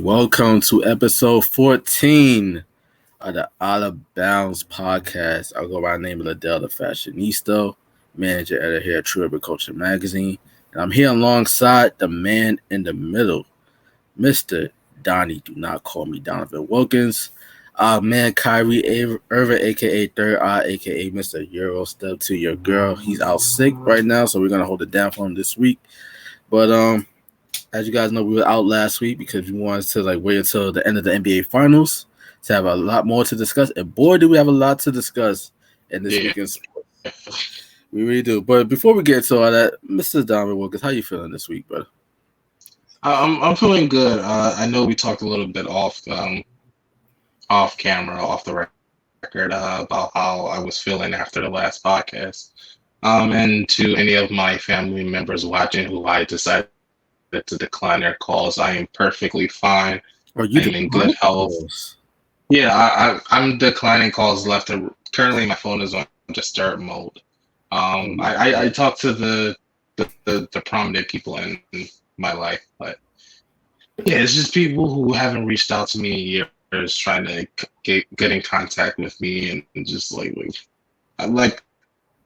Welcome to episode 14 of the Out of Bounds podcast. I'll go by the name of Liddell the Fashionista, manager editor here at True Agriculture Magazine. And I'm here alongside the man in the middle, Mr. Donnie. Do not call me Donovan Wilkins. Man, Kyrie Irving, a.k.a. Third Eye, a.k.a. Mr. Euro Step to your girl. He's out sick right now, so we're going to hold it down for him this week. But, as you guys know, we were out last week because we wanted to wait until the end of the NBA Finals to have a lot more to discuss. And boy, do we have a lot to discuss in this weekend's sports. We really do. But before we get to all that, Mr. Donovan Wilkins, how you feeling this week, brother? I'm feeling good. I know we talked a little bit off camera, off the record, about how I was feeling after the last podcast. And to any of my family members watching who I decided to decline their calls, I am perfectly fine. I'm in good health. Yeah, I'm declining calls left. Currently, my phone is on disturb mode. I talk to the prominent people in my life, but yeah, it's just people who haven't reached out to me in years trying to get in contact with me and just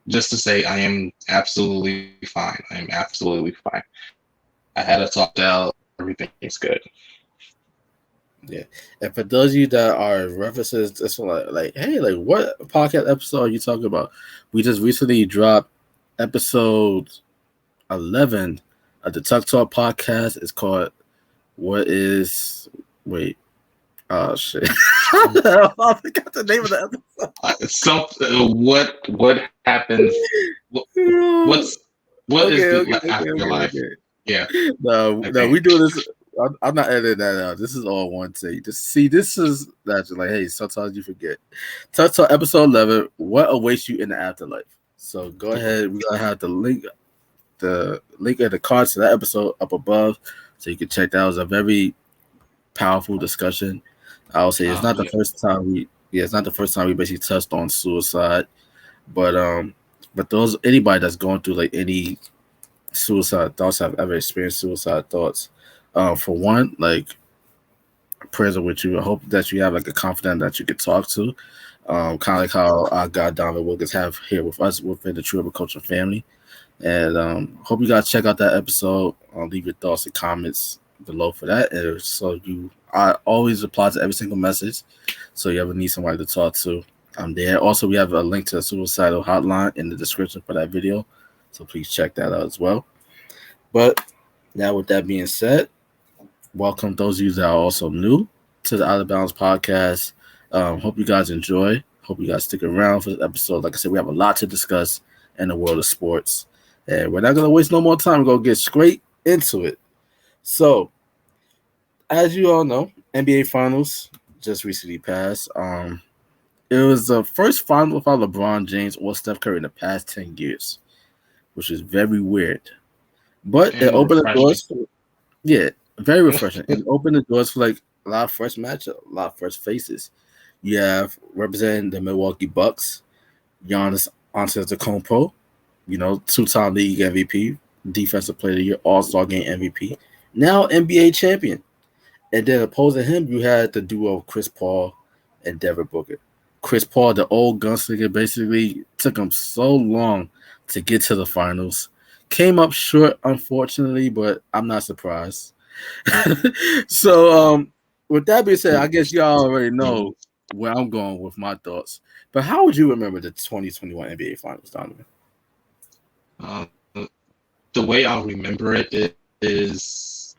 just to say I am absolutely fine. I am absolutely fine. I had a talk out. Everything's good. Yeah, and for those of you that are references, this one, hey, what podcast episode are you talking about? We just recently dropped episode 11 of the Tuck Talk podcast. It's called "What Is Wait." Oh shit! I forgot the name of the episode. What happens? What is the afterlife? Okay. Yeah. No, we do this. I'm not editing that out. This is all one take. This is naturally hey, sometimes you forget. Tuck Talk episode 11. What awaits you in the afterlife? So go ahead. We're gonna have the link in the cards to that episode up above, so you can check that. It was a very powerful discussion. I would say it's not the first time we basically touched on suicide, but anybody that's going through any suicide thoughts, have ever experienced suicide thoughts, for one, prayers are with you. I hope that you have a confidant that you can talk to, kind of like how our guy Donovan Wilkins have here with us within the True Agriculture family. And hope you guys check out that episode. Leave your thoughts and comments below for that. And I always reply to every single message, so you ever need somebody to talk to, I'm there. Also, we have a link to a suicidal hotline in the description for that video, so please check that out as well. But now, with that being said, welcome those of you that are also new to the Out of Bounds podcast. Hope you guys enjoy. Hope you guys stick around for this episode. Like I said, we have a lot to discuss in the world of sports, and we're not going to waste no more time. We're going to get straight into it. So, as you all know, NBA Finals just recently passed. It was the first final without LeBron James or Steph Curry in the past 10 years, which is very weird. But it opened the doors. Very refreshing. It opened the doors for a lot of fresh matchups, a lot of fresh faces. You have representing the Milwaukee Bucks, Giannis Antetokounmpo, two-time league MVP, Defensive Player of the Year, All-Star Game MVP, now NBA champion. And then opposing him, you had the duo of Chris Paul and Devin Booker. Chris Paul, the old gunslinger, basically took him so long to get to the finals. Came up short, unfortunately, but I'm not surprised. So, with that being said, I guess y'all already know where I'm going with my thoughts. But how would you remember the 2021 NBA Finals, Donovan? The way I'll remember it is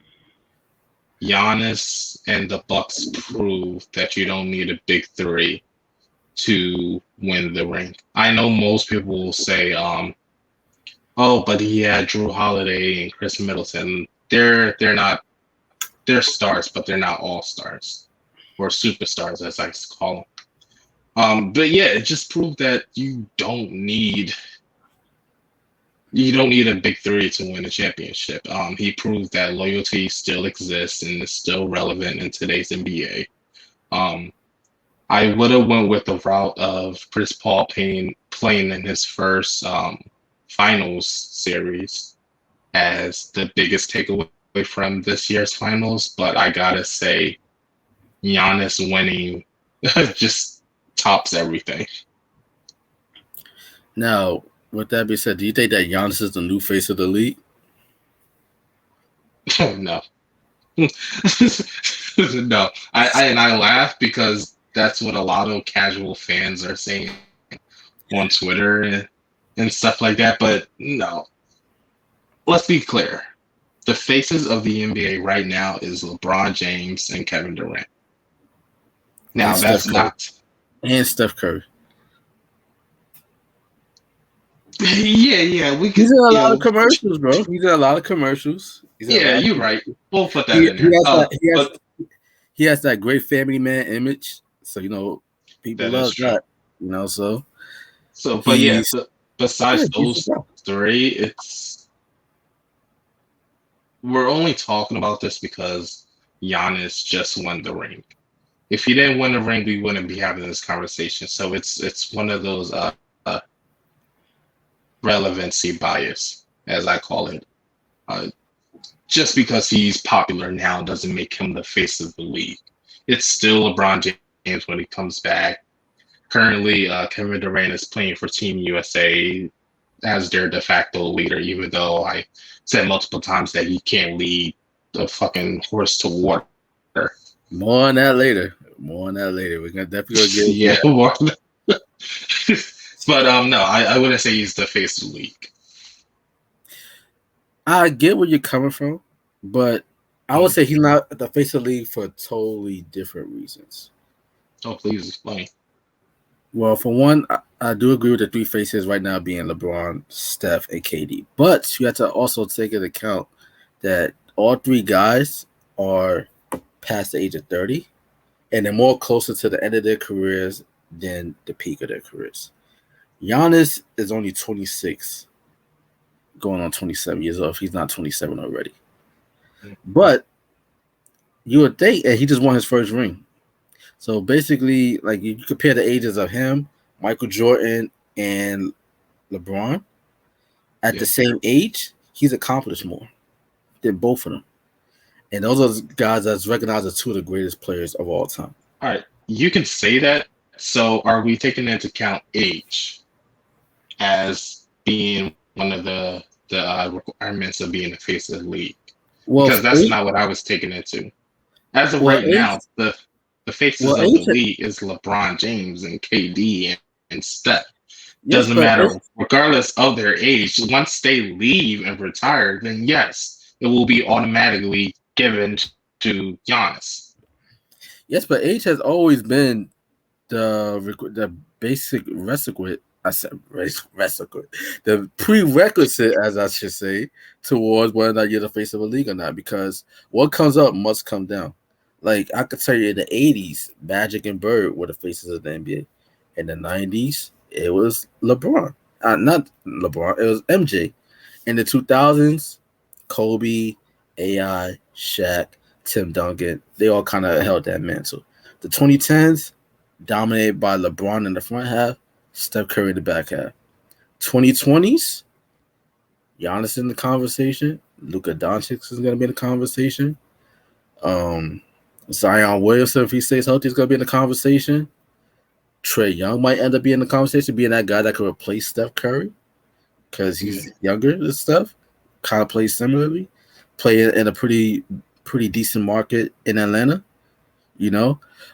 Giannis and the Bucks prove that you don't need a big three to win the ring. I know most people will say, but he had Drew Holiday and Chris Middleton. They're stars, but they're not all stars or superstars, as I call them. But yeah, it just proved that you don't need a big three to win a championship. He proved that loyalty still exists and is still relevant in today's NBA. I would have went with the route of Chris Paul playing in his first finals series as the biggest takeaway from this year's finals, but I gotta say, Giannis winning just tops everything. Now, with that being said, do you think that Giannis is the new face of the league? No. No. I laugh because that's what a lot of casual fans are saying on Twitter and stuff like that. But no. Let's be clear. The faces of the NBA right now is LeBron James and Kevin Durant. Now And that's Steph Curry. not And Steph Curry. yeah, we could He's in a lot of commercials, bro. He's in a lot of commercials. yeah, you're right. We'll put that He, in he there. has that. But He has that great family man image. So people that is love true. that. But yeah, He's besides he's those three, we're only talking about this because Giannis just won the ring. If he didn't win the ring, we wouldn't be having this conversation. So it's one of those relevancy bias, as I call it. Uh, just because he's popular now doesn't make him the face of the league. It's still LeBron James when he comes back. Currently, Kevin Durant is playing for Team USA as their de facto leader, even though I said multiple times that he can't lead the fucking horse to water. More on that later. We're gonna definitely get yeah, more. But no, I wouldn't say he's the face of the league. I get where you're coming from, but I would say he's not the face of the league for totally different reasons. Oh, please explain. Well, for one, I do agree with the three faces right now being LeBron, Steph, and KD. But you have to also take into account that all three guys are past the age of 30, and they're more closer to the end of their careers than the peak of their careers. Giannis is only 26, going on 27 years old if he's not 27 already. But you would think that he just won his first ring. So basically, like you compare the ages of him, Michael Jordan, and LeBron at the same age, he's accomplished more than both of them. And those are guys that's recognized as two of the greatest players of all time. All right, you can say that. So are we taking into account age as being one of the requirements of being the face of the league? Well, because that's not what I was taking into. As of right now, the faces of the league is LeBron James and KD and Steph. Doesn't matter, regardless of their age. Once they leave and retire, then yes, it will be automatically given to Giannis. Yes, but age has always been the basic requisite. I said requisite. The prerequisite, as I should say, towards whether or not you're the face of a league or not. Because what comes up must come down. Like I could tell you, in the '80s, Magic and Bird were the faces of the NBA. In the '90s, it was LeBron. Not LeBron. It was MJ. In the 2000s, Kobe, AI, Shaq, Tim Duncan. They all kind of held that mantle. The 2010s, dominated by LeBron in the front half, Steph Curry in the back half. 2020s, Giannis in the conversation. Luka Doncic is going to be in the conversation. Zion Williamson, if he stays healthy, is going to be in the conversation. Trae Young might end up being in the conversation, being that guy that could replace Steph Curry because he's younger and stuff. Kind of plays similarly. Play in a pretty decent market in Atlanta,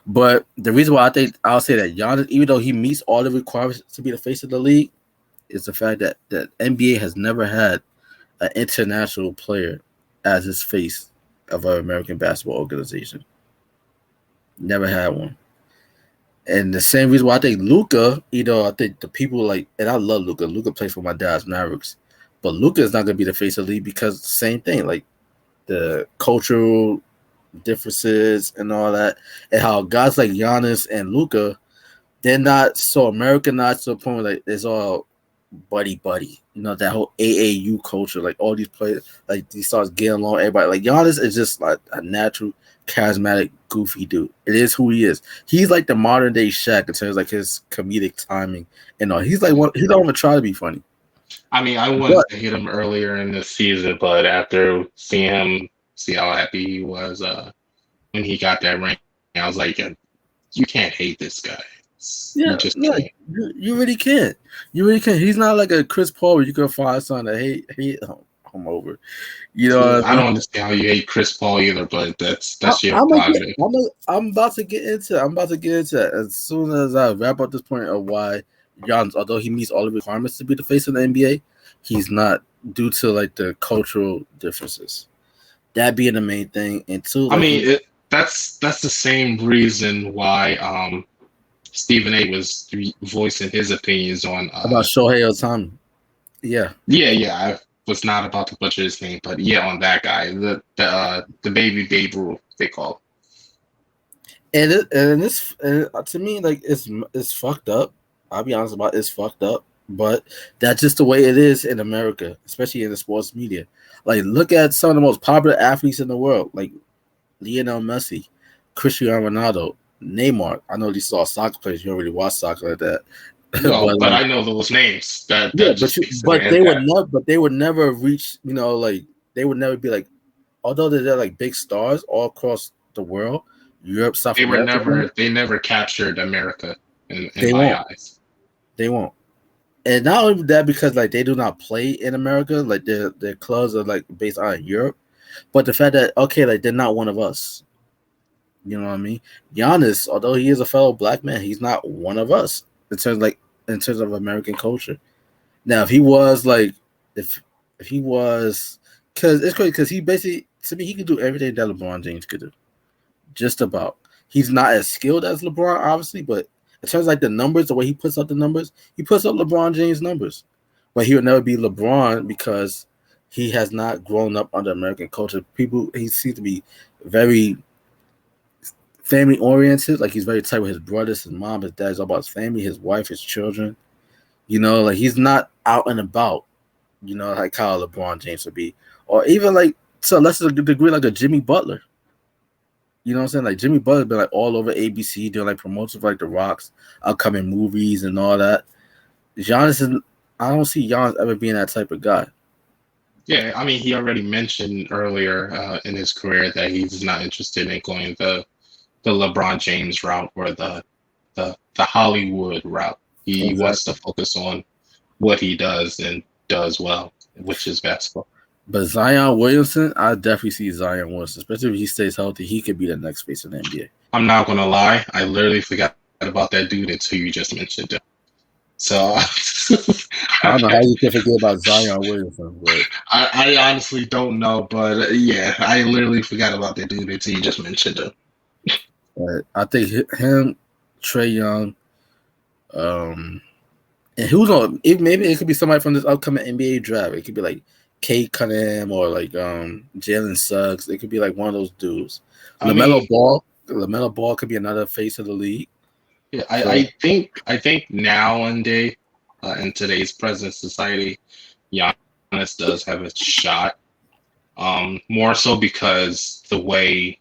But the reason why I think I'll say that Giannis, even though he meets all the requirements to be the face of the league, is the fact that the NBA has never had an international player as his face of an American basketball organization. Never had one. And the same reason why I think Luka, I think the people and I love Luka. Luka plays for my dad's Mavericks. But Luka is not going to be the face of the league because same thing, like the cultural differences and all that, and how guys like Giannis and Luka, they're not so Americanized to the point where it's all buddy, that whole AAU culture, like all these players, like he starts getting along everybody. Like Giannis is just like a natural, charismatic, goofy dude. It is who he is. He's like the modern day Shaq in terms of like his comedic timing and all. He's like he don't even try to be funny. I mean, I wanted to hit him earlier in the season, but after seeing him see how happy he was when he got that ring. I was like, you can't hate this guy. You Yeah, just no, can't. you really can't. You really can't. He's not like a Chris Paul where you can find someone to hate him over. You know See, what I I mean? don't understand how you hate Chris Paul either, but that's your I'm gonna get. prerogative. I'm about to get into. I'm about to get into that as soon as I wrap up this point of why Giannis, although he meets all the requirements to be the face of the NBA, he's not due to like the cultural differences. That being the main thing, and two, I like mean, he that's the same reason why Stephen A was voicing his opinions on about Shohei Ohtani. Yeah, yeah, I was not about to butcher his name, but yeah, on that guy, the baby Babe Ruth they call. and to me like it's fucked up. I'll be honest about it, it's fucked up, but that's just the way it is in America, especially in the sports media. Like look at some of the most popular athletes in the world, like Lionel Messi, Cristiano Ronaldo, Neymar. I know these are all soccer players. You don't really watch soccer like that, Well, but but like I know those names. yeah, That just speaks to their impact. but they would never reach. Like they would never be like, although they're like big stars all across the world, Europe, South America. They never captured America in They my won't. eyes. They won't. And not only that, because like they do not play in America, like their clubs are like based out of Europe. But the fact that okay, like they're not one of us. You know what I mean? Giannis, although he is a fellow black man, he's not one of us in terms of American culture. Now, if he was like, if he was, because it's crazy because he basically to me he can do everything that LeBron James could do, just about. He's not as skilled as LeBron, obviously, but in terms of like the numbers, the way he puts up the numbers, he puts up LeBron James numbers. But he would never be LeBron because he has not grown up under American culture. He seems to be very family oriented. Like he's very tight with his brothers, his mom, his dad. It's all about his family, his wife, his children. Like he's not out and about. Like how LeBron James would be, or even like to a lesser degree, like a Jimmy Butler. You know what I'm saying? Like Jimmy Butler been like all over ABC doing like promotions for like the Rock's upcoming movies and all that. Giannis is. I don't see Giannis ever being that type of guy. Yeah, I mean, he already mentioned earlier in his career that he's not interested in going the LeBron James route or the Hollywood route. He wants to Exactly. focus on what he does and does well, which is basketball. But Zion Williamson, I definitely see Zion Williamson, especially if he stays healthy. He could be the next face of the NBA. I'm not gonna lie, I literally forgot about that dude until you just mentioned him. So I don't know how you can forget about Zion Williamson, but I honestly don't know, but yeah, I literally forgot about that dude until you just mentioned him. I think him, Trae Young, and who knows? Maybe it could be somebody from this upcoming NBA draft. It could be like Kate Cunningham or like Jalen Suggs. It could be like one of those dudes. I mean, LaMelo Ball could be another face of the league. yeah, So I think nowadays in today's present society, Giannis does have a shot. More so because the way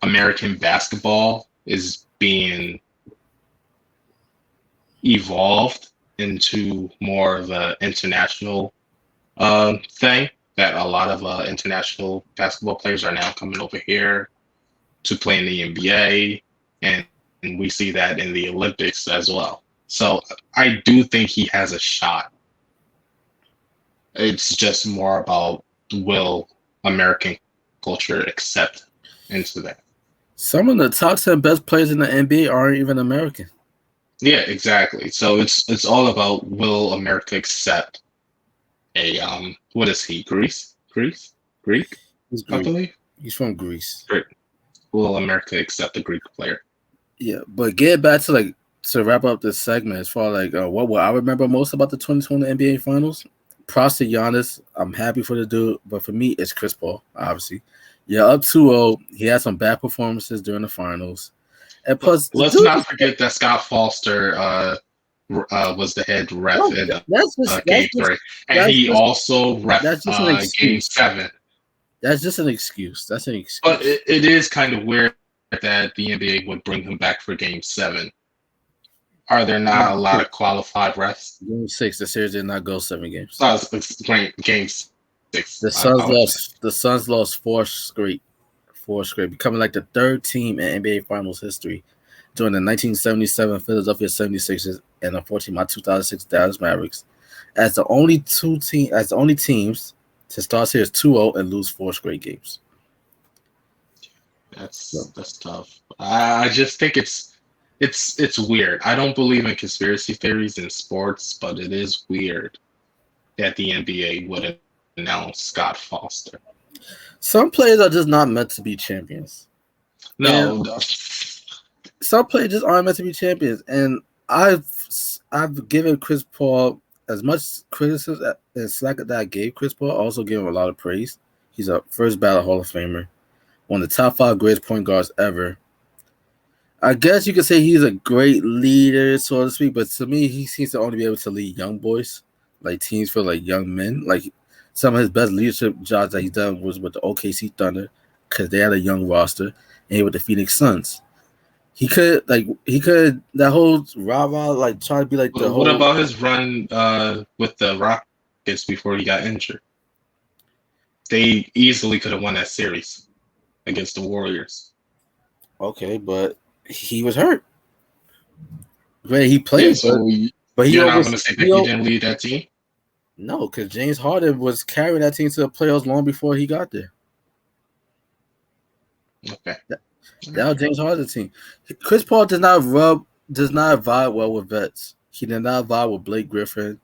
American basketball is being evolved into more of an international thing. That a lot of international basketball players are now coming over here to play in the NBA, and we see that in the Olympics as well. So I do think he has a shot. It's just more about will American culture accept into that. some of the top 10 best players in the NBA aren't even American. Yeah, exactly. So it's all about will America accept a what is he? Greek, He's I Greek. believe. He's from Greece. Greek. Will America accept a Greek player? Yeah, but get back to like to wrap up this segment as far like what will I remember most about the 2020 NBA Finals? Props to Giannis. I'm happy for the dude, but for me, it's Chris Paul, obviously. Yeah, up 2-0. He had some bad performances during the finals. And plus, the Let's dude, not forget that Scott Foster was the head ref no, in that's Game just 3, and that's he just also ref that's just an Game excuse. 7. That's just an excuse. That's an But excuse. it is kind of weird that the NBA would bring him back for Game 7. Are there not a lot of qualified refs? Game 6, the series did not go 7 games. It's great games. The I Suns apologize. lost. The Suns lost four straight, becoming like the third team in NBA Finals history during the 1977 Philadelphia 76ers and unfortunately my 2006 Dallas Mavericks, as the only teams to start series 2-0 and lose four straight games. So, That's tough. I just think it's weird. I don't believe in conspiracy theories in sports, but it is weird that the NBA would announce Scott Foster. some players are just not meant to be champions, and No, some players just aren't meant to be champions. And I've I've given Chris Paul as much criticism and slack that I gave Chris Paul. I also give him a lot of praise. He's a first ballot Hall of Famer, one of the top five greatest point guards ever. I guess you could say he's a great leader, so to speak, but to me, he seems to only be able to lead young boys, like teams for like young men. Like some of his best leadership jobs that he's done was with the OKC Thunder, because they had a young roster, and with the Phoenix Suns. He could that whole rah rah like trying to be like the what whole. about his run with the Rockets before he got injured? They easily could have won that series against the Warriors. Okay, but he was hurt. Great, he Yeah, played, so but he you're not always going to say that he didn't lead that team? no, because James Harden was carrying that team to the playoffs long before he got there. Okay. That was James Harden's team. Chris Paul does not vibe well with vets. He did not vibe with Blake Griffin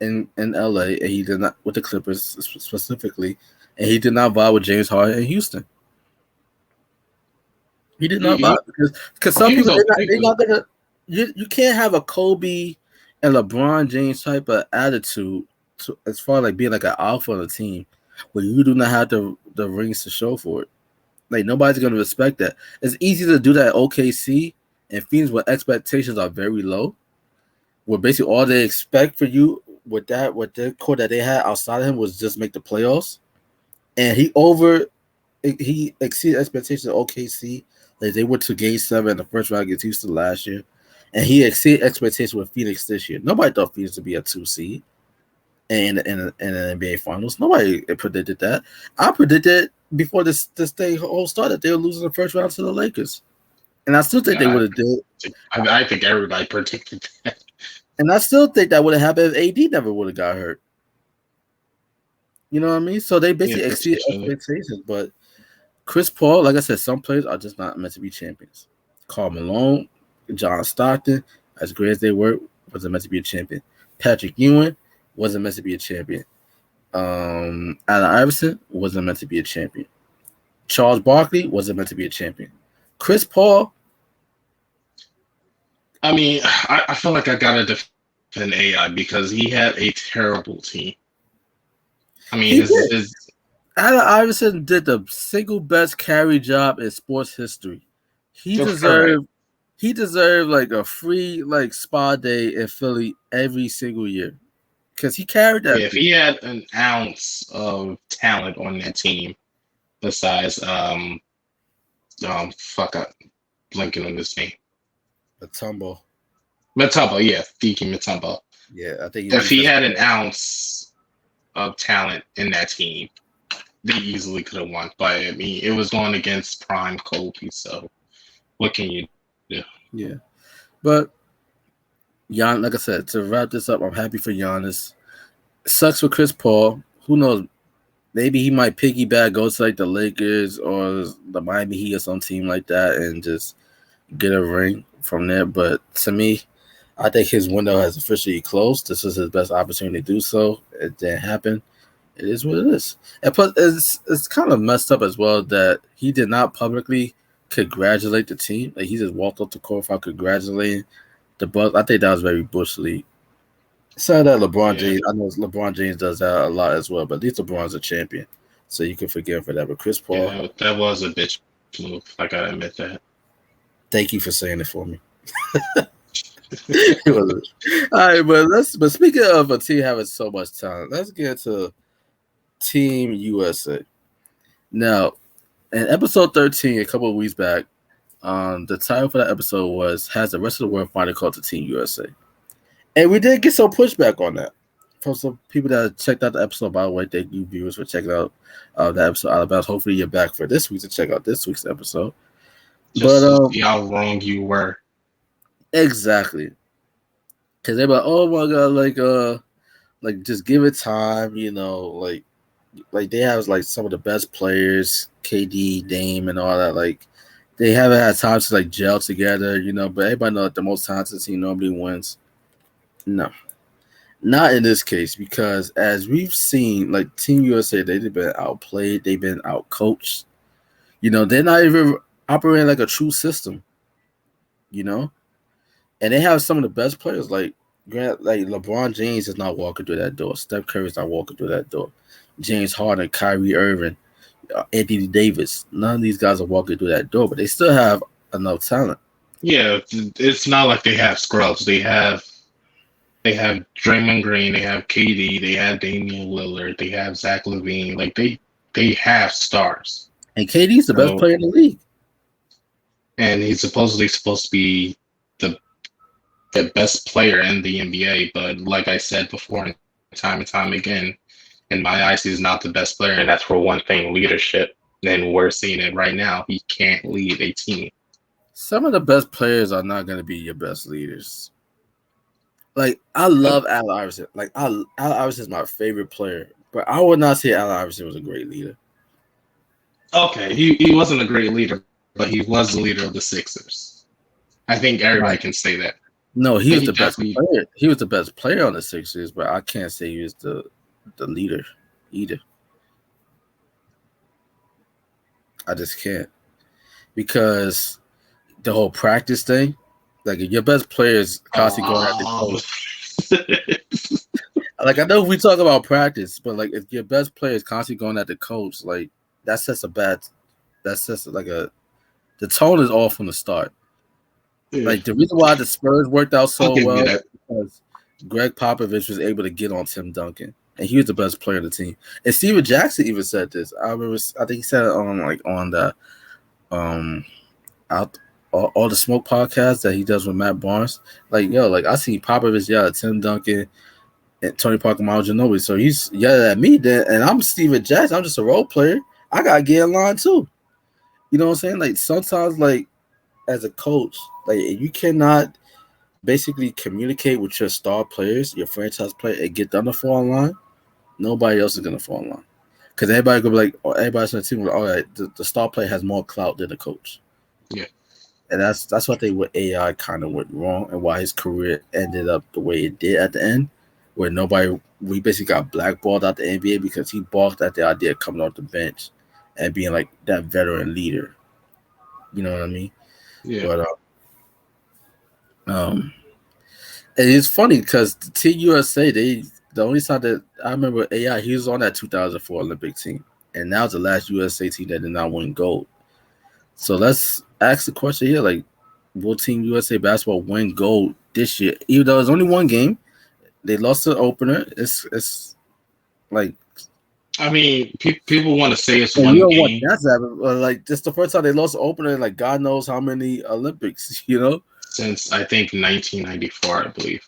in LA, and he did not with the Clippers specifically, and he did not vibe with James Harden in Houston. He did not He, vibe because some he was people okay. they're not gonna you can't have a Kobe and LeBron James type of attitude as far as like being like an alpha on the team where you do not have the rings to show for it. Like nobody's gonna respect that. It's easy to do that at OKC and Phoenix where expectations are very low. Where basically all they expect for you with the core that they had outside of him was just make the playoffs. And he exceeded expectations at OKC. Like they went to game 7 in the first round against Houston last year. And he exceeded expectations with Phoenix this year. Nobody thought Phoenix would be a 2 seed in an NBA Finals. Nobody predicted that. I predicted before this thing all started they were losing the first round to the Lakers, and I still think they Yeah, would have did. I think everybody predicted that. And I still think that would have happened if AD never would have got hurt. You know what I mean? So they Yeah, basically exceeded potentially. expectations. But Chris Paul, like I said, some players are just not meant to be champions. Karl Malone, John Stockton, as great as they were, wasn't meant to be a champion. Patrick Ewing wasn't meant to be a champion. Allen Iverson wasn't meant to be a champion. Charles Barkley wasn't meant to be a champion. Chris Paul, I mean, I feel like I gotta defend AI because he had a terrible team. I mean, he did. his Allen Iverson did the single best carry job in sports history. He correct. deserved like a free like spa day in Philly every single year because he carried Yeah, that if team. he had an ounce of talent on that team, besides fuck up, blinking on this name, A tumble. Mutombo, yeah, Diki Mutombo. Yeah, I think If he's he defensive had an player. ounce of talent in that team, they easily could have won. But I mean, it was going against prime Kobe, so what can you do? Yeah, but like I said, to wrap this up, I'm happy for Giannis. Sucks for Chris Paul. Who knows? Maybe he might piggyback, go to like the Lakers or the Miami Heat or some team like that, and just get a ring from there. But to me, I think his window has officially closed. This is his best opportunity to do so. It didn't happen. It is what it is. And plus, it's kind of messed up as well that he did not publicly congratulate the team. Like he just walked up the court without congratulating the Bucks. I think that was very bush league. So that LeBron Yeah, James, I know LeBron James does that a lot as well, but at least LeBron's a champion, so you can forgive him for that. But Chris yeah, Paul, that was a bitch move. I gotta admit that. thank you for saying it for me. It was all right, but speaking of a team having so much talent, let's get to Team USA. Now, in episode 13, a couple of weeks back, the title for that episode was "Has the Rest of the World Finally Called to Team USA?" And we did get some pushback on that for some people that checked out the episode, by the way, thank you viewers for checking out the episode out about. Hopefully you're back for this week to check out this week's episode. But Just to see how wrong you were. exactly, because they're like, oh my god, like just give it time, like they have like some of the best players, KD, Dame, and all that. Like they haven't had time to like gel together, But everybody know that the most talented team normally wins. No, not in this case, because as we've seen, like Team USA, they've been outplayed, they've been outcoached. They're not even operating like a true system. And they have some of the best players. Like LeBron James is not walking through that door. Steph Curry is not walking through that door. James Harden, Kyrie Irving, Anthony Davis. None of these guys are walking through that door, but they still have enough talent. Yeah, it's not like they have scrubs. They have Draymond Green, they have KD, they have Damian Lillard, they have Zach LaVine. Like they have stars. And KD's the best player in the league. And he's supposedly supposed to be the best player in the NBA, but like I said before, and time again, in my eyes, he's not the best player, and that's for one thing, leadership. And we're seeing it right now. He can't lead a team. Some of the best players are not going to be your best leaders. Like, I love Allen Iverson. Like, Allen Iverson is my favorite player, but I would not say Allen Iverson was a great leader. Okay, he wasn't a great leader, but he was the leader of the Sixers. I think everybody can say that. No, he was the best player. He was the best player on the Sixers, but I can't say he was the leader either. I just can't. Because the whole practice thing, like if your best player is constantly going at the coach. Like I know if we talk about practice, but like if your best player is constantly going at the coach, like the tone is off from the start. Yeah. Like the reason why the Spurs worked out so well is because Greg Popovich was able to get on Tim Duncan, and he was the best player of the team. And Steven Jackson even said this. I remember, I think he said it on the all the smoke podcast that he does with Matt Barnes. Like I see Popovich yell at Tim Duncan and Tony Parker, Manu Ginobili. So he's yelling at me then, and I'm Steven Jackson. I'm just a role player. I gotta get in line too. You know what I'm saying? Like sometimes, like as a coach, like you cannot basically communicate with your star players, your franchise player, and get them to fall in line. Nobody else is gonna fall in line because everybody gonna be like, everybody's on the team. Like, all right, the star player has more clout than the coach. Yeah, and that's what they with AI kind of went wrong, and why his career ended up the way it did at the end, where we basically got blackballed out the NBA because he balked at the idea of coming off the bench and being like that veteran leader. You know what I mean? Yeah. But and it's funny because the Team USA, the only time that I remember AI, he was on that 2004 Olympic team, and now it's the last USA team that did not win gold. So let's ask the question here: like, will Team USA basketball win gold this year? Even though it's only one game, they lost the opener. It's like, I mean, people want to say it's one game. That's happened. Like, just the first time they lost the opener, like God knows how many Olympics, Since I think 1994, I believe.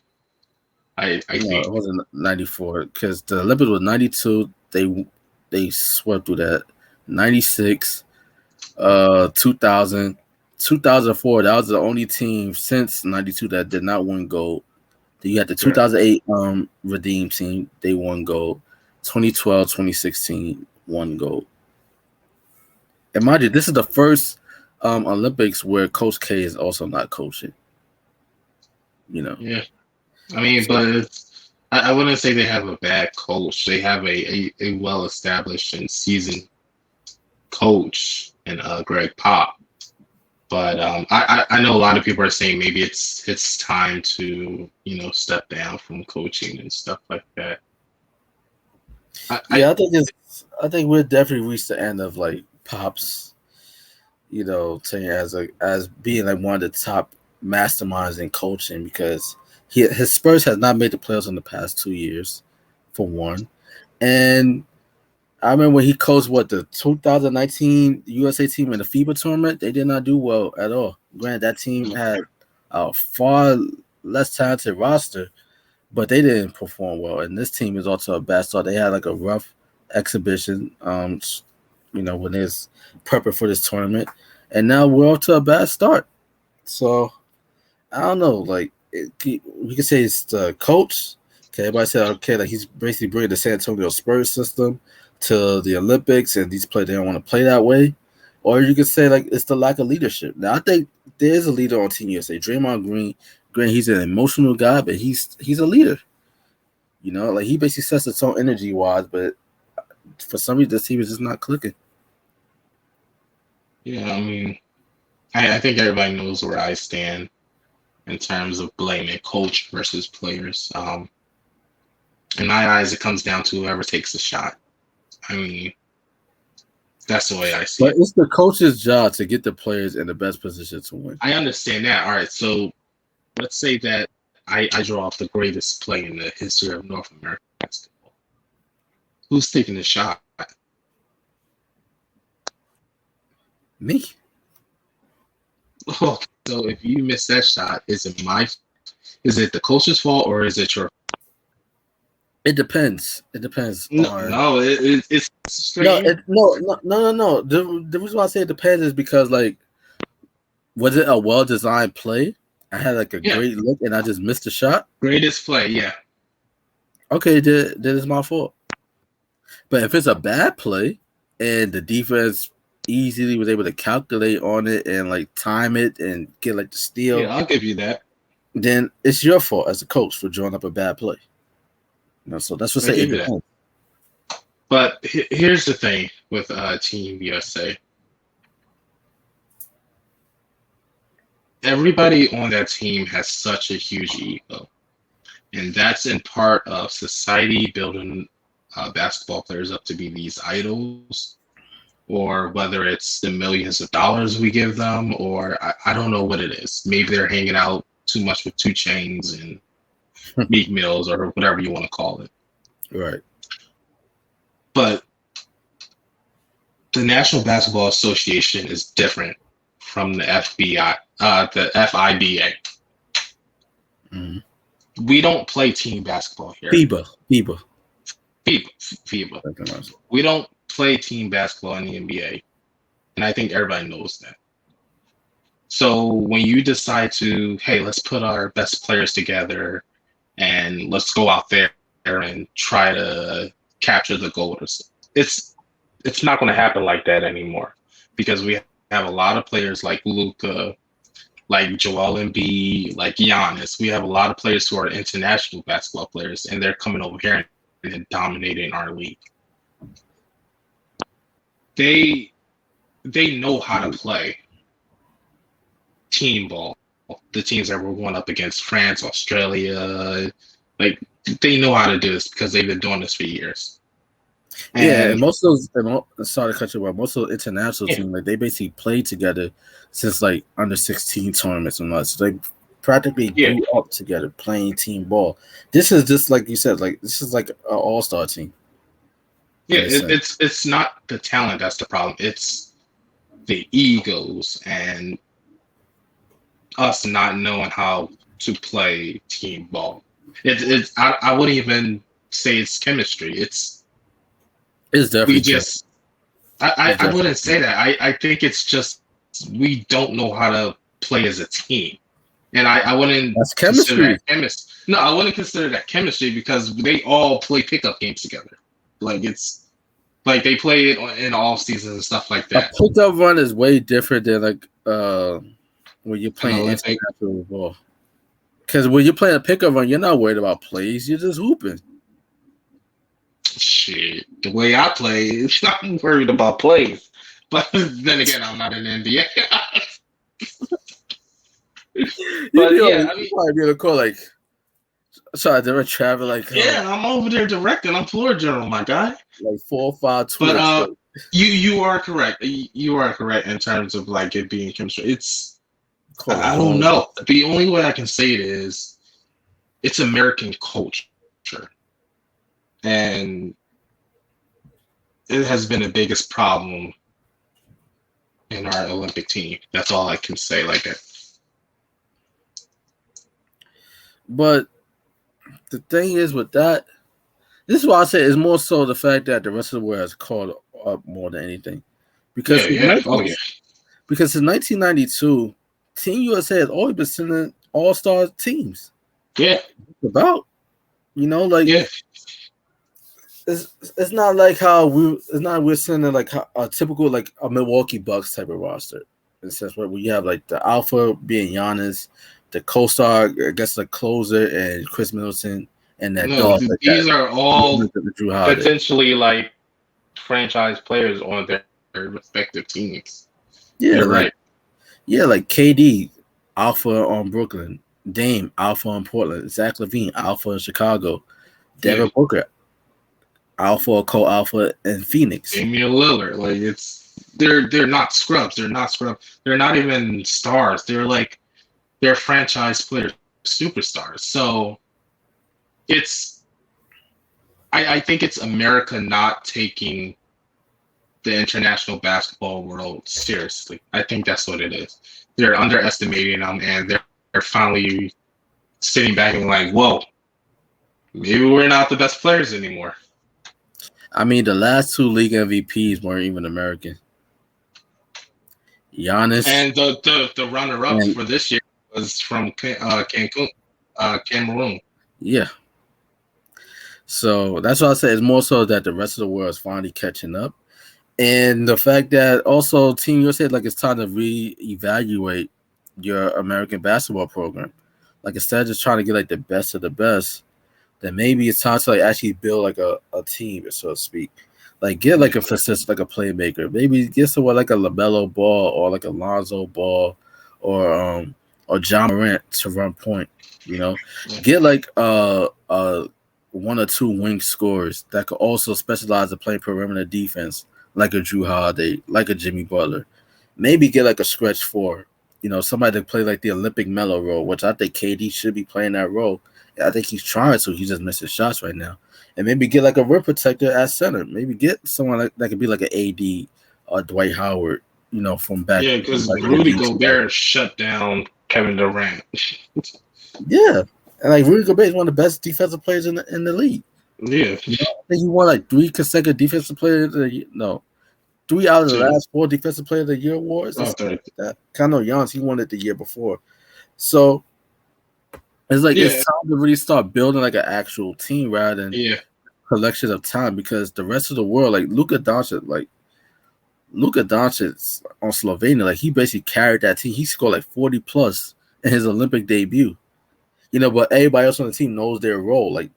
I think it wasn't 94 because the Olympics was 92. They swept through that. 96, 2000, 2004. That was the only team since 92 that did not win gold. Then you had the 2008 Redeem team. They won gold. 2012, 2016 won gold. And mind you, this is the first Olympics where Coach K is also not coaching. Yeah. I mean, but I wouldn't say they have a bad coach. They have a well-established and seasoned coach in Greg Pop. But I know a lot of people are saying maybe it's time to step down from coaching and stuff like that. I think we'll definitely reach the end of like Pop's, saying as being like one of the top masterminds in coaching because his Spurs has not made the playoffs in the past 2 years, for one. And I remember when he coached the 2019 USA team in the FIBA tournament, they did not do well at all. Granted, that team had a far less talented roster, but they didn't perform well. And this team is also a bad start. They had like a rough exhibition, when it's prepping for this tournament, and now we're off to a bad start. So I don't know. Like we could say it's the coach. Okay, everybody said okay, like he's basically bringing the San Antonio Spurs system to the Olympics, and these players they don't want to play that way. Or you could say like it's the lack of leadership. Now I think there is a leader on Team USA. Draymond Green, he's an emotional guy, but he's a leader. Like he basically sets the tone energy wise, but for some reason this team is just not clicking. Yeah, I mean, I think everybody knows where I stand in terms of blaming coach versus players. In my eyes, it comes down to whoever takes the shot. I mean, that's the way I see But it. it's the coach's job to get the players in the best position to win. I understand that. All right, so let's say that I draw off the greatest play in the history of North American basketball. Who's taking the shot? Me? Oh, so if you miss that shot, is it the coach's fault or is it your? It depends. It depends on. No, it's No, straight. no. The reason why I say it depends is because like, was it a well designed play? I had like a Yeah, great look and I just missed the shot. greatest play. Yeah, Okay, then it's my fault. But if it's a bad play and the defense easily was able to calculate on it and like time it and get like the steal, yeah, I'll give you that. then it's your fault as a coach for drawing up a bad play. So that's what I say it give you that. depends. But here's the thing with Team USA. Everybody on that team has such a huge ego, and that's in part of society building basketball players up to be these idols, or whether it's the millions of dollars we give them, or I don't know what it is. Maybe they're hanging out too much with 2 Chains and Meek Mills or whatever you want to call it. Right. But the National Basketball Association is different from the the FIBA. Mm-hmm. We don't play team basketball here. FIBA. We don't play team basketball in the NBA, and I think everybody knows that. So when you decide to, hey, let's put our best players together and let's go out there and try to capture the gold, it's not going to happen like that anymore because we have a lot of players like Luka, like Joel Embiid, like Giannis. We have a lot of players who are international basketball players, and they're coming over here and dominating our league. They know how to play team ball. The teams that were going up against France, Australia, like they know how to do this because they've been doing this for years. And most of those, sorry to cut you off, most of the international teams, like they basically played together since like under 16 tournaments and all. So they practically grew up together playing team ball. This is just like you said, like this is like an all-star team. Yeah, it's not the talent that's the problem. It's the egos and us not knowing how to play team ball. I wouldn't even say it's chemistry. It's definitely I wouldn't say that. I think it's just we don't know how to play as a team. And I wouldn't consider that chemistry. No, I wouldn't consider that chemistry because they all play pickup games together. Like it's like they play it in off seasons and stuff like that. A pickup run is way different than like when you're playing international ball. Because when you're playing a pickup run, you're not worried about plays. You're just hooping. Shit, the way I play, I'm worried about plays. But then again, I'm not in the NBA. But yeah, I mean, probably be able to call like, sorry, they were traveling like. Yeah, I'm over there directing. I'm floor general, my guy. Like 4 or 5 tweets. But you are correct. You are correct in terms of like it being chemistry. It's I don't know. The only way I can say it is it's American culture. And it has been the biggest problem in our Olympic team. That's all I can say like that. But the thing is with that, this is why I say it's more so the fact that the rest of the world has caught up more than anything. Because Yeah, since yeah. Oh, 19, yeah. because since 1992, Team USA has always been sending all-star teams. Yeah, About like yeah. it's not like how we're sending like a typical like a Milwaukee Bucks type of roster. In a sense where we have like the alpha being Giannis, the co-star, I guess the closer and Chris Middleton, and that No, dog like that. these are all Drew Holiday. potentially like franchise players on their respective teams. Yeah, You're right. like KD, alpha on Brooklyn, Dame, alpha on Portland, Zach LaVine, alpha in Chicago, Yeah, Devin Booker, alpha or co-alpha in Phoenix. Damian Lillard. Like they're not scrubs. They're not scrubs. They're not even stars. They're franchise players, superstars. So it's I think it's America not taking the international basketball world seriously. I think that's what it is. They're underestimating them, and they're finally sitting back and like, whoa, maybe we're not the best players anymore. I mean, the last two league MVPs weren't even American. Giannis And the runner up and for this year was from Cancun, Cameroon. yeah. So that's why I say it's more so that the rest of the world is finally catching up. And the fact that also Team USA, like it's time to reevaluate your American basketball program. Like instead of just trying to get like the best of the best, then maybe it's time to like actually build like a team, so to speak. Like get like a assist, like a playmaker. Maybe get someone like a LaMelo Ball or like a Lonzo Ball or John Morant to run point. Get like one or two wing scorers that could also specialize in playing perimeter defense, like a Drew Holiday, like a Jimmy Butler. Maybe get like a stretch four. Somebody to play like the Olympic Melo role, which I think KD should be playing that role. I think he's trying, so he's just missing shots right now. And maybe get like a rim protector at center. Maybe get someone that could be like an AD or Dwight Howard, from back. Yeah, because Like Rudy Gobert shut down Kevin Durant. Yeah, and like Rudy Gobert is one of the best defensive players in the league. Yeah, I think he won like 3 consecutive defensive players of the year. No, 3 out of the last 4 defensive player of the year awards. Oh, like that. Kind of Giannis, he won it the year before. So it's like it's time to really start building like an actual team rather than collection of time, because the rest of the world, like Luka Doncic on Slovenia, like he basically carried that team. He scored like 40 plus in his Olympic debut. But everybody else on the team knows their role. Like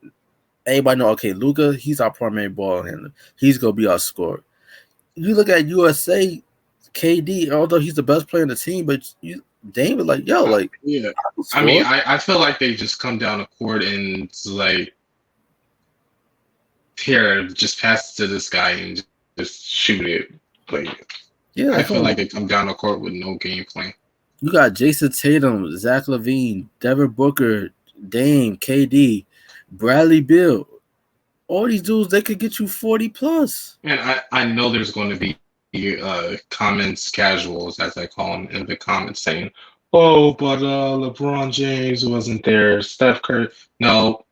everybody know, okay, Luka, he's our primary ball handler. He's gonna be our scorer. You look at USA, KD, although he's the best player in the team, but Dame is like, yo, like I mean, I feel like they just come down the court and like, here, just pass it to this guy and just shoot it. Like, I feel like they come down the court with no game plan. You got Jason Tatum, Zach LaVine, Devin Booker, Dame, KD, Bradley Beal. All these dudes, they could get you 40 plus. And I know there's going to be comments, casuals, as I call them, in the comments saying, oh, but LeBron James wasn't there. Steph Curry. No,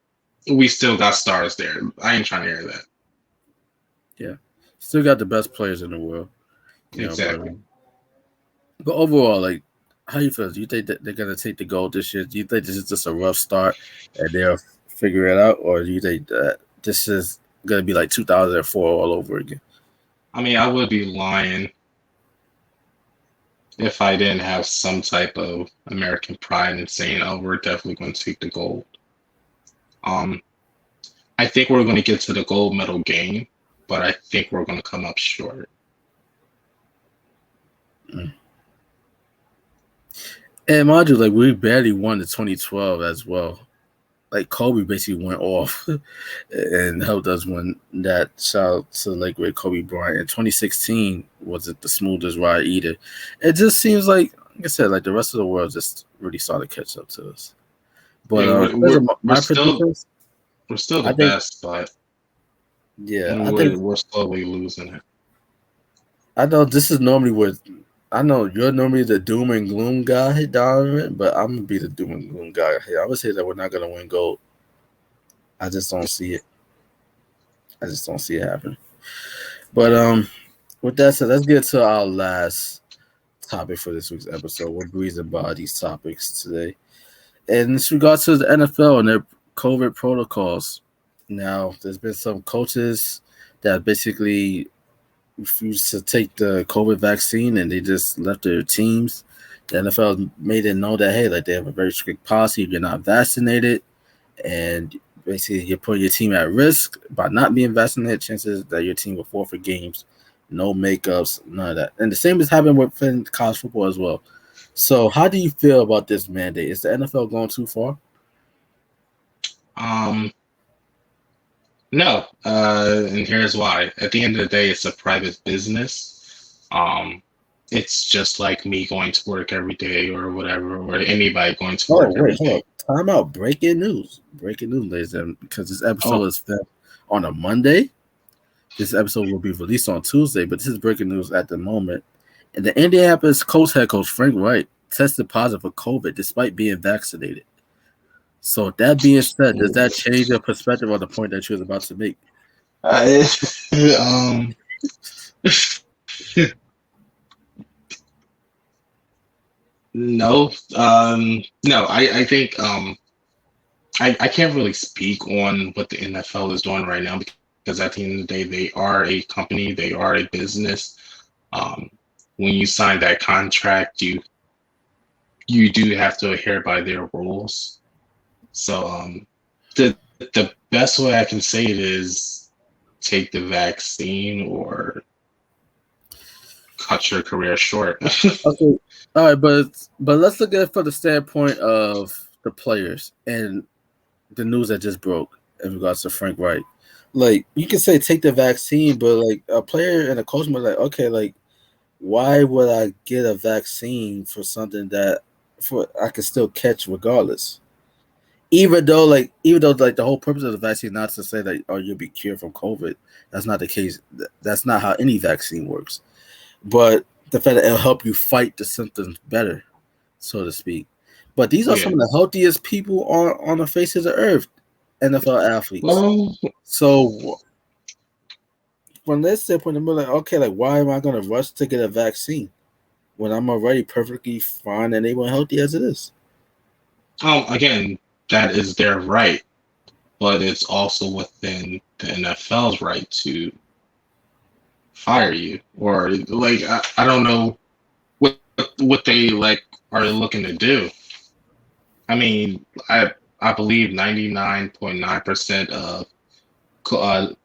we still got stars there. I ain't trying to hear that. Yeah. Still got the best players in the world. Exactly. But overall, like, how you feel? Do you think that they're going to take the gold this year? Do you think this is just a rough start and they'll figure it out? Or do you think that this is going to be like 2004 all over again? I mean, I would be lying if I didn't have some type of American pride in saying, oh, we're definitely going to take the gold. I think we're going to get to the gold medal game, but I think we're going to come up short. And mind you, like, we barely won the 2012 as well. Like, Kobe basically went off and helped us win that. Shout out to like great Kobe Bryant. In 2016 wasn't the smoothest ride either. It just seems like I said, like the rest of the world just really started to catch up to us. But yeah, we're still the best, but yeah, we're slowly losing it. I know this is normally where I know you're normally the doom and gloom guy, Donovan, but I'm gonna be the doom and gloom guy here. I would say that we're not gonna win gold. I just don't see it. I just don't see it happening. But with that said, let's get to our last topic for this week's episode. We're breezing by these topics today. And in regards to the NFL and their COVID protocols. Now, there's been some coaches that basically refused to take the COVID vaccine and they just left their teams. The NFL made it know that, hey, like they have a very strict policy. If you're not vaccinated and basically you're putting your team at risk by not being vaccinated, chances that your team will forfeit games. No makeups, none of that. And the same has happened within college football as well. So, how do you feel about this mandate? Is the NFL going too far? Um, no, and here's why. At the end of the day, it's a private business. It's just like me going to work every day or whatever, or anybody going to Oh, work wait, every hold day. up. Time out. Breaking news. Breaking news, ladies and gentlemen, because this episode Oh, is filmed on a Monday. This episode will be released on Tuesday, but this is breaking news at the moment. And the Indianapolis Colts head coach Frank Wright tested positive for COVID despite being vaccinated. So that being said, does that change your perspective on the point that you was about to make? uh, um, no, no. I think I can't really speak on what the NFL is doing right now because at the end of the day, they are a company, they are a business. Um, when you sign that contract, you do have to adhere by their rules. So the best way I can say it is take the vaccine or cut your career short. Okay. All right, but let's look at it from the standpoint of the players and the news that just broke in regards to Frank Wright. Like you can say take the vaccine, but like a player and a coach might like, okay, like why would I get a vaccine for something that for I can still catch regardless? Even though the whole purpose of the vaccine is not to say that oh you'll be cured from COVID. That's not the case. That's not how any vaccine works. But the fact that it'll help you fight the symptoms better, so to speak. But these are Yeah. some of the healthiest people on the face of the earth, NFL athletes. Well, So from this standpoint, I'm like, okay, like why am I gonna rush to get a vaccine when I'm already perfectly fine and able and healthy as it is? again, that is their right, but it's also within the NFL's right to fire you or like I don't know what they like are looking to do. I mean, I believe 99.9% of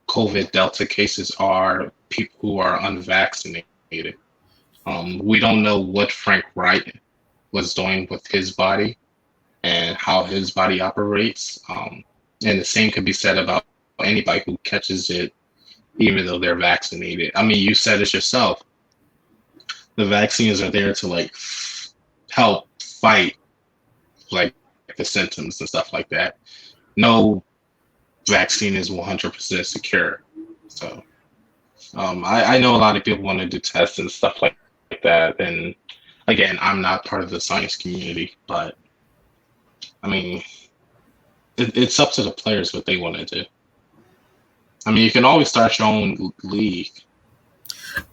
COVID Delta cases are people who are unvaccinated. We don't know what Frank Wright was doing with his body and how his body operates. And the same could be said about anybody who catches it, even though they're vaccinated. I mean, you said it yourself. The vaccines are there to like help fight like the symptoms and stuff like that. No vaccine is 100% secure. So I know a lot of people want to do tests and stuff like that. And again, I'm not part of the science community, but I mean, it's up to the players what they want to do. I mean, you can always start your own league.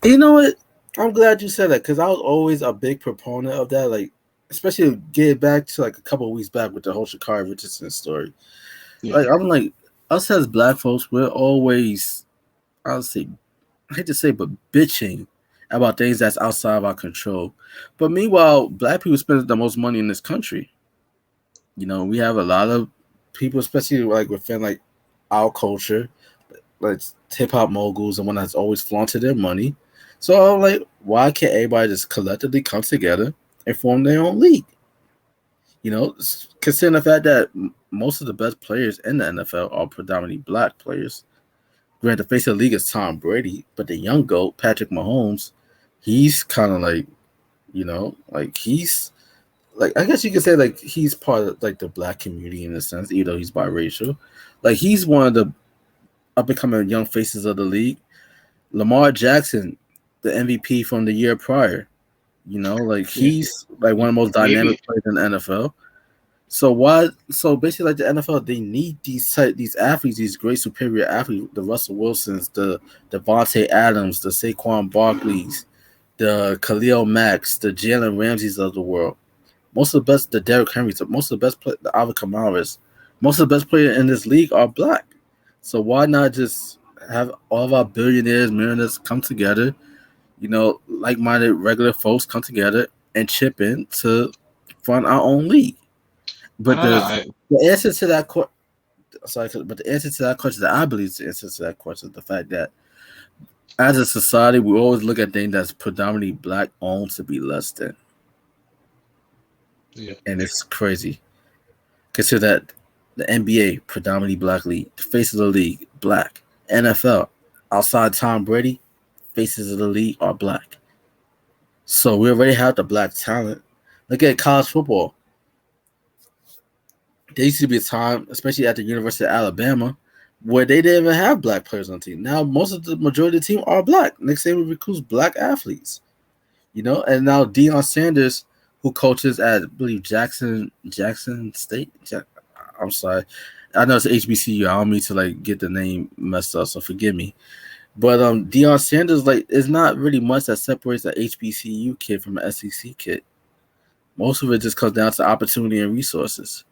You know what? I'm glad you said that because I was always a big proponent of that. Like, especially getting back to like a couple of weeks back with the whole Shakari Richardson story. Yeah. Like, I'm like, us as black folks, we're always, I'll say, I hate to say, but bitching about things that's outside of our control. But meanwhile, black people spend the most money in this country. You know, we have a lot of people, especially like within like our culture, like hip hop moguls and one that's always flaunted their money. So I'm like, why can't everybody just collectively come together and form their own league? You know, considering the fact that most of the best players in the NFL are predominantly black players. Granted, the face of the league is Tom Brady, but the young goat, Patrick Mahomes, he's kind of like, you know, like he's like I guess you could say like he's part of like the black community in a sense, even though he's biracial. Like he's one of the up and coming young faces of the league. Lamar Jackson, the MVP from the year prior. You know, like Yeah. he's like one of the most Maybe dynamic players in the NFL. So why? So basically, like the NFL, they need these athletes, these great superior athletes, the Russell Wilsons, the Devontae Adams, the Saquon Barkleys, the Khalil Macks, the Jalen Ramseys of the world. Most of the best, the Derrick Henrys, most of the best, the Alvin Kamara's, most of the best players in this league are black. So why not just have all of our billionaires, millionaires come together? Like-minded regular folks come together and chip in to fund our own league. I But don't know. the answer to that but the answer to that question, that I believe is the answer to that question, is the fact that as a society, we always look at things that's predominantly black owned to be less than, Yeah. and it's crazy. Consider that the NBA predominantly black league, the face of the league black. NFL outside Tom Brady, faces of the league are black. So we already have the black talent. Look at college football. There used to be a time, especially at the University of Alabama, where they didn't even have black players on the team. Now most of the majority of the team are black. Next thing we recruit black athletes. And now Deion Sanders, who coaches at I believe Jackson State. I'm sorry. I know it's HBCU. I don't mean to like get the name messed up, so forgive me. But Deion Sanders, like, is not really much that separates an HBCU kid from an SEC kid. Most of it just comes down to opportunity and resources.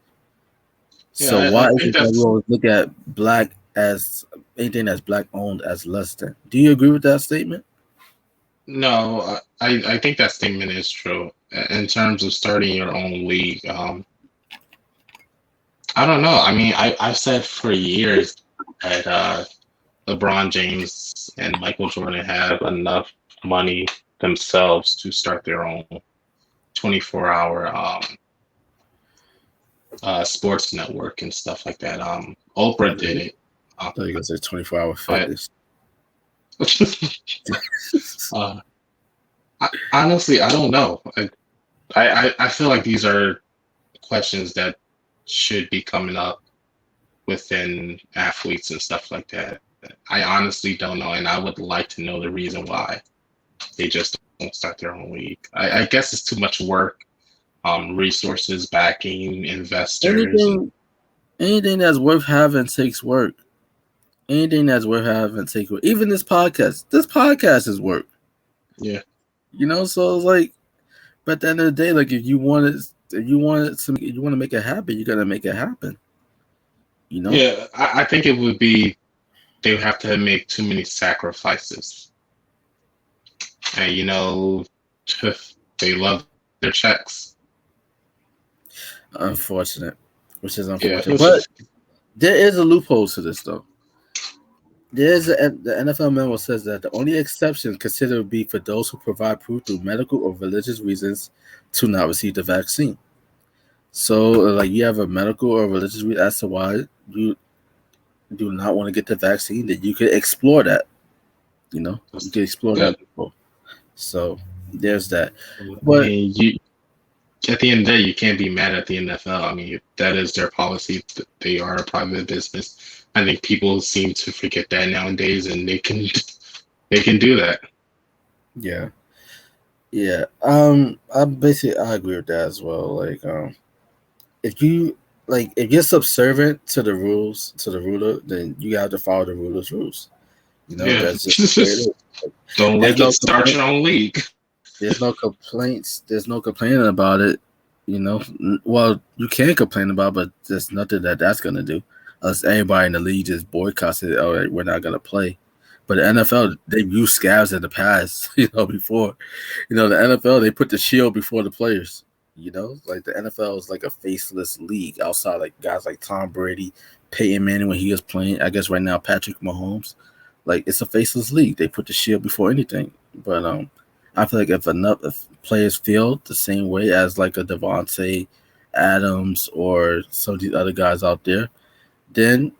So Yeah, why I is think it that we that's always look at black as anything that's black owned as less than? Do you agree with that statement? no. I think that statement is true in terms of starting your own league. I don't know. I mean, I've said for years that LeBron James and Michael Jordan have enough money themselves to start their own 24-hour sports network and stuff like that. I Oprah did it, thought you were gonna say 24-hour but fitness. uh, honestly, I don't know. I feel like these are questions that should be coming up within athletes and stuff like that. I honestly don't know, and I would like to know the reason why they just don't start their own league. I guess it's too much work, resources, backing, investors, and anything anything that's worth having takes work. Anything that's worth having takes work. Even this podcast. This podcast is work. yeah, So it's like, but at the end of the day, like if you want to make it happen, you gotta make it happen. You know? yeah. I think it would be they would have to make too many sacrifices, and they love their checks. Unfortunate. Which is Yeah, unfortunate. But there is a loophole to this though. The NFL memo says that the only exception considered would be for those who provide proof through medical or religious reasons to not receive the vaccine. So, like, you have a medical or religious reason as to why you do not want to get the vaccine, then you could explore that. You could explore yeah. that loophole. So, there's that. I But mean, at the end of the day, you can't be mad at the NFL. I mean, that is their policy. They are a private business. I think people seem to forget that nowadays, and they can do that. yeah, yeah. I agree with that as well. Like, if you're subservient to the rules, to the ruler, then you have to follow the ruler's rules. Yeah, That's just the way it is. don't There's like no it. Start complaint. your own league. There's no complaints. There's no complaining about it. Well, you can complain about it, but there's nothing that's gonna do. Unless everybody in the league just boycotts it. All right, we're not gonna play. But the NFL, they've used scabs in the past. Before. The NFL, they put the shield before the players. Like the NFL is like a faceless league outside like guys like Tom Brady, Peyton Manning when he was playing. I guess right now Patrick Mahomes. Like it's a faceless league. They put the shield before anything. But I feel like if players feel the same way as like a Devontae Adams or some of these other guys out there, then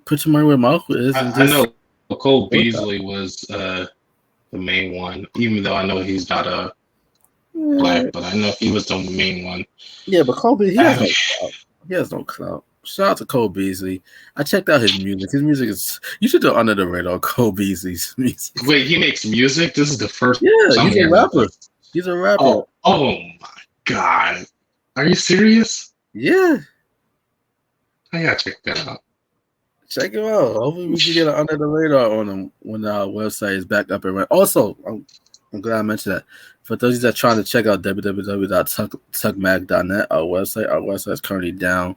put your money where mouth is and I just know Cole boycott. Beasley was the main one, even though I know he's not a Yeah, black, but I know he was the main one. yeah, but Kobe, he has I no clout. He has no clout. Shout out to Cole Beasley. I checked out his music. His music is you should do under the radar Cole Beasley's music. wait, he makes music. This is the first Yeah, I'm he's a hearing of rapper. this. He's a rapper. Oh my God, are you serious? Yeah, I gotta check that out. check him out. Hopefully, we can get an under the radar on him when our website is back up and running. Also, I'm glad I mentioned that. For those that are trying to check out www.tuckmag.net, our website is currently down,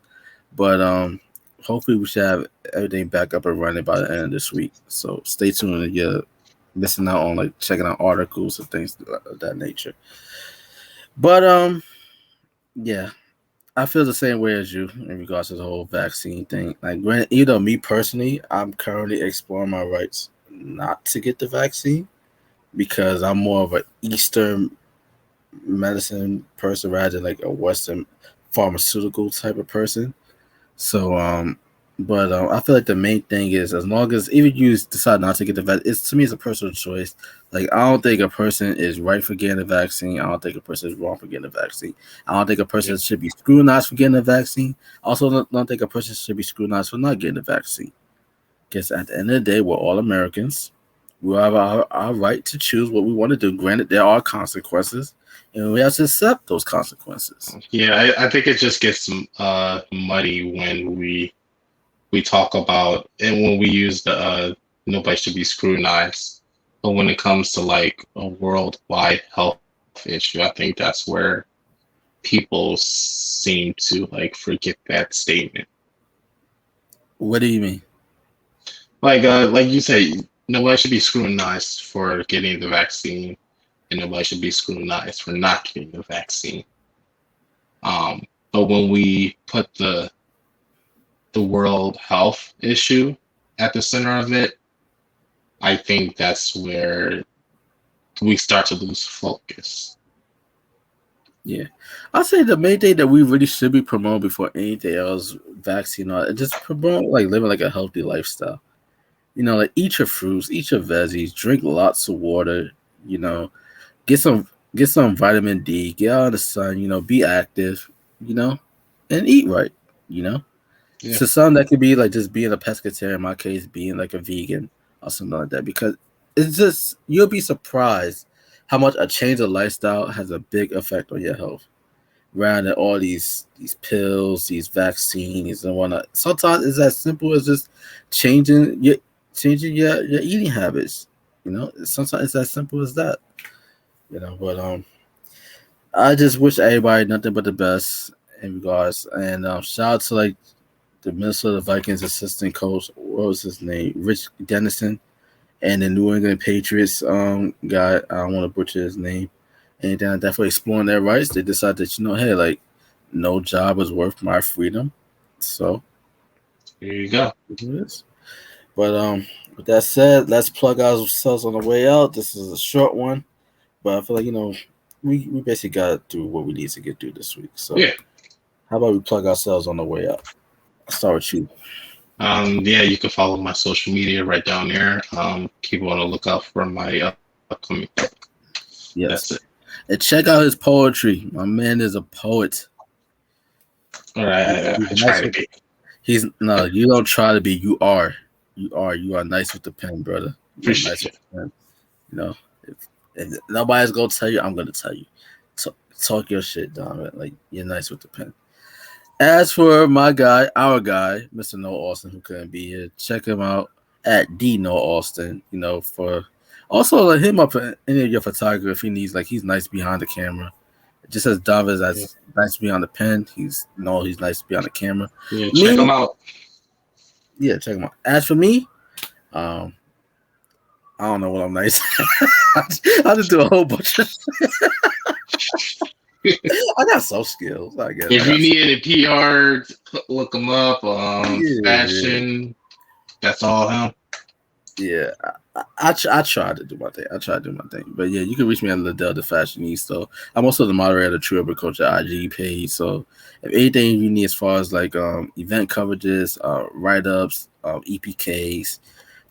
but hopefully we should have everything back up and running by the end of this week. So stay tuned and you're missing out on like checking out articles and things of that nature. But yeah, I feel the same way as you in regards to the whole vaccine thing. Like, granted, me personally, I'm currently exploring my rights not to get the vaccine because I'm more of an Eastern medicine person rather than like a Western pharmaceutical type of person. So, but I feel like the main thing is as long as even you decide not to get the vaccine, it's to me it's a personal choice. Like I don't think a person is right for getting a vaccine. I don't think a person is wrong for getting a vaccine. I don't think a Yeah, person should be scrutinized for getting a vaccine. Also, don't think a person should be scrutinized for not getting a vaccine. Because at the end of the day, we're all Americans. We have our right to choose what we want to do. Granted, there are consequences, and we have to accept those consequences. yeah. I think it just gets muddy when we talk about and when we use the nobody should be scrutinized. But when it comes to like a worldwide health issue, I think that's where people seem to like forget that statement. What do you mean? Like you say, nobody should be scrutinized for getting the vaccine, and nobody should be scrutinized for not getting the vaccine. Um, but when we put the world health issue at the center of it, I think that's where we start to lose focus. Yeah, I'll say the main thing that we really should be promoting before anything else, vaccine, or just promote like living like a healthy lifestyle. Like eat your fruits, eat your veggies, drink lots of water. You know, get some get some vitamin D, get out in the sun. Be active. You know, and eat right. You know, Yeah, to some that could be like just being a pescatarian. In my case, being like a vegan or something like that. Because it's just you'll be surprised how much a change of lifestyle has a big effect on your health rather than all these pills, these vaccines and whatnot. Sometimes it's as simple as just changing your changing your eating habits. Sometimes it's as simple as that. But I just wish everybody nothing but the best in regards. And shout out to like the Minnesota Vikings assistant coach. What was his name? Rich Dennison, and the New England Patriots guy. I don't want to butcher his name. And then definitely exploring their rights. They decided that hey, like no job is worth my freedom. So there you go. it is. But with that said, let's plug ourselves on the way out. This is a short one, but I feel like we basically got to do what we need to get through this week. So Yeah. how about we plug ourselves on the way out? I'll start with you. Yeah, you can follow my social media right down there. Keep on the lookout for my upcoming book. That's it. Yes. And check out his poetry. My man is a poet. All right, He's I try nice to with be. he's no, you don't try to be, you are. You are nice with the pen, brother. You are nice Appreciate you. with the pen. You know, if nobody's gonna tell you, I'm gonna tell you. Talk your shit, Don. Like you're nice with the pen. As for my guy, our guy, Mr. Noah Austin, who couldn't be here, check him out at D Noah Austin. For also let him up for any of your photography if he needs. Like he's nice behind the camera. Just as David is Yeah, as nice behind the pen, he's nice behind the camera. yeah, check them Me, out. yeah, check him out. As for me, um, I don't know what I'm nice. I just do a whole bunch of. I got some skills, I guess. I If you got some. need any PR, look them up. Yeah, Fashion, that's all him. yeah. I try to do my thing. I try to do my thing. But yeah, you can reach me at Liddell the Fashionista. I'm also the moderator of the True Urban Culture IG page. So if anything you need as far as like event coverages, write ups, EPKs,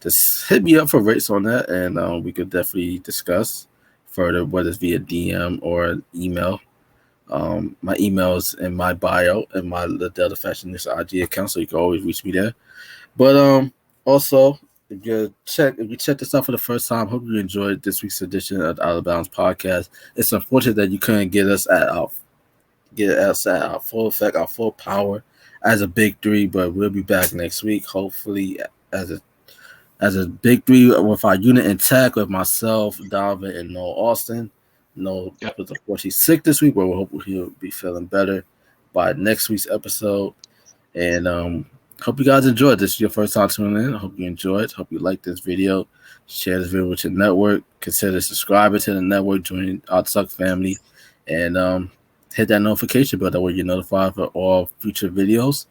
just hit me up for rates on that, and we could definitely discuss further, whether it's via DM or email. My email's in my bio and my Liddell the Fashionista IG account, so you can always reach me there. But also if you check this out for the first time, hope you enjoyed this week's edition of the Out of Bounds podcast. It's unfortunate that you couldn't get us at our get it outside our full effect, our full power as a big three. But we'll be back next week, hopefully as a big three with our unit intact with myself, Donovan, and Noel Austin. No, Yep. because of course he's sick this week, but we hope he'll be feeling better by next week's episode. And hope you guys enjoyed. This is your first time tuning in. I hope you enjoyed. Hope you like this video. Share this video with your network. Consider subscribing to the network. Join our Tuck family. And hit that notification bell. That way you're notified for all future videos.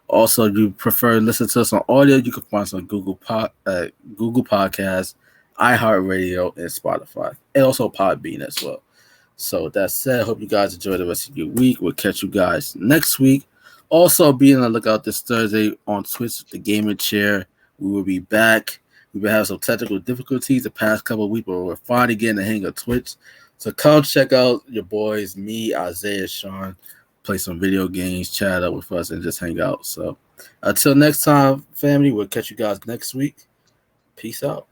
Also, if you prefer to listen to us on audio, you can find us on Google Podcasts, iHeartRadio, and Spotify. And also Podbean as well. So with that said, I hope you guys enjoy the rest of your week. We'll catch you guys next week. Also, be on the lookout this Thursday on Twitch, the Gaming Chair. We will be back. We've been having some technical difficulties the past couple of weeks, but we're finally getting the hang of Twitch. So come check out your boys, me, Isaiah, Sean, play some video games, chat up with us, and just hang out. So until next time, family, we'll catch you guys next week. Peace out.